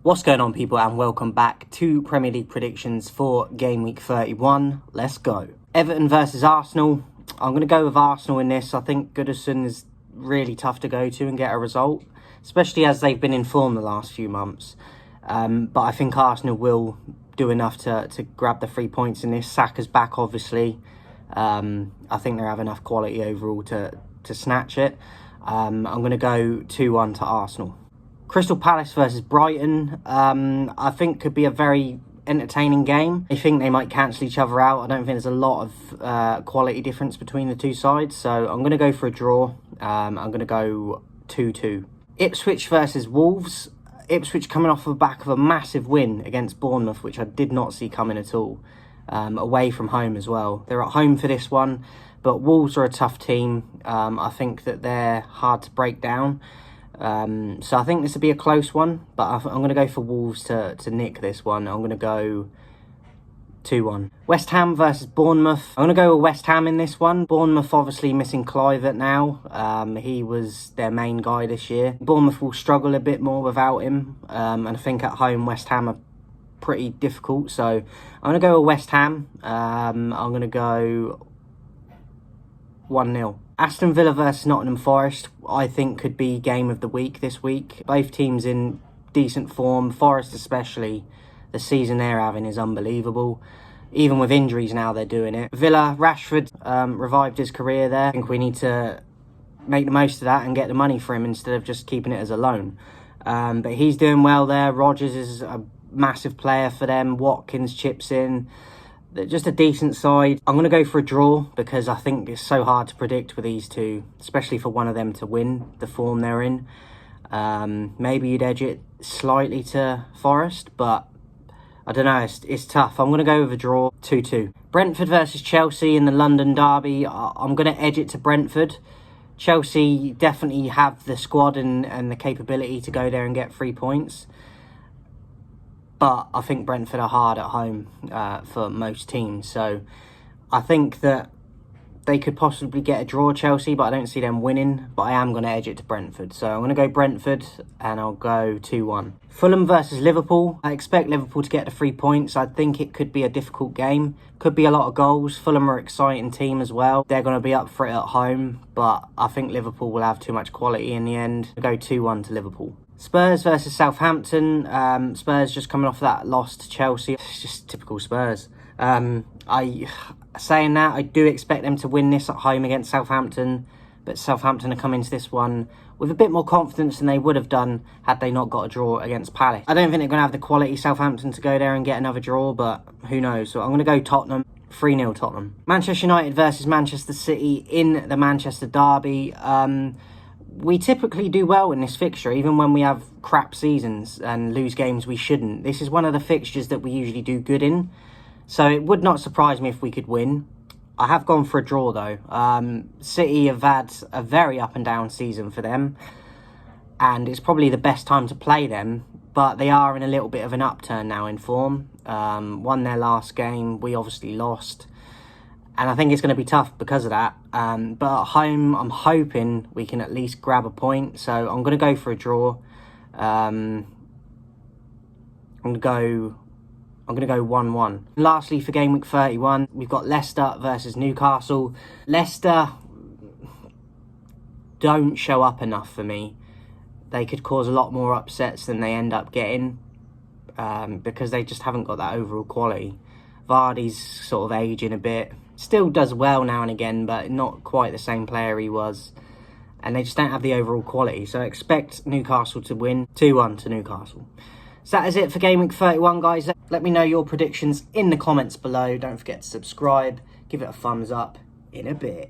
What's going on, people, and welcome back to Premier League predictions for game week 31. Let's go. Everton versus Arsenal. I'm going to go with Arsenal in this. I think Goodison is really tough to go to and get a result, especially as they've been in form the last few months. But I think Arsenal will do enough to grab the 3 points in this. Saka's back, obviously. I think they have enough quality overall to snatch it. I'm going to go 2-1 to Arsenal. Crystal Palace versus Brighton, I think could be a very entertaining game. I think they might cancel each other out. I don't think there's a lot of quality difference between the two sides, so I'm going to go for a draw. I'm going to go 2-2. Ipswich versus Wolves. Ipswich coming off the back of a massive win against Bournemouth, which I did not see coming at all. Away from home as well. They're at home for this one, but Wolves are a tough team. I think that they're hard to break down. So I think this will be a close one, but I'm going to go for Wolves to nick this one. I'm going to go 2-1. West Ham versus Bournemouth. I'm going to go with West Ham in this one. Bournemouth obviously missing Clivert now. He was their main guy this year. Bournemouth will struggle a bit more without him. And I think at home West Ham are pretty difficult. So I'm going to go with West Ham. I'm going to go 1-0. Aston Villa versus Nottingham Forest, I think could be game of the week this week. Both teams in decent form. Forest especially, the season they're having is unbelievable. Even with injuries now, they're doing it. Villa, Rashford revived his career there. I think we need to make the most of that and get the money for him instead of just keeping it as a loan. But he's doing well there. Rodgers is a massive player for them. Watkins chips in. They're just a decent side. I'm going to go for a draw because I think it's so hard to predict with these two, especially for one of them to win the form they're in. Maybe you'd edge it slightly to Forest, but I don't know. It's tough. I'm going to go with a draw, 2-2. Brentford versus Chelsea in the London derby. I'm going to edge it to Brentford. Chelsea definitely have the squad and the capability to go there and get 3 points. But I think Brentford are hard at home for most teams. So I think that they could possibly get a draw, Chelsea, but I don't see them winning. But I am going to edge it to Brentford. So I'm going to go Brentford and I'll go 2-1. Fulham versus Liverpool. I expect Liverpool to get the 3 points. I think it could be a difficult game. Could be a lot of goals. Fulham are an exciting team as well. They're going to be up for it at home. But I think Liverpool will have too much quality in the end. I'll go 2-1 to Liverpool. Spurs versus Southampton. Spurs just coming off that loss to Chelsea. It's just typical Spurs. Saying that, I do expect them to win this at home against Southampton. But Southampton are coming into this one with a bit more confidence than they would have done had they not got a draw against Palace. I don't think they're going to have the quality Southampton to go there and get another draw, but who knows. So I'm going to go Tottenham. 3-0 Tottenham. Manchester United versus Manchester City in the Manchester derby. We typically do well in this fixture, even when we have crap seasons and lose games we shouldn't. This is one of the fixtures that we usually do good in. So it would not surprise me if we could win. I have gone for a draw, though. City have had a very up and down season for them. And it's probably the best time to play them. But they are in a little bit of an upturn now in form. Won their last game. We obviously lost. And I think it's going to be tough because of that. But at home, I'm hoping we can at least grab a point. So I'm going to go for a draw. I'm going to go 1-1. Lastly, for game week 31, we've got Leicester versus Newcastle. Leicester don't show up enough for me. They could cause a lot more upsets than they end up getting because they just haven't got that overall quality. Vardy's sort of aging a bit. Still does well now and again, but not quite the same player he was. And they just don't have the overall quality. So I expect Newcastle to win 2-1 to Newcastle. So that is it for Game Week 31, guys. Let me know your predictions in the comments below. Don't forget to subscribe. Give it a thumbs up in a bit.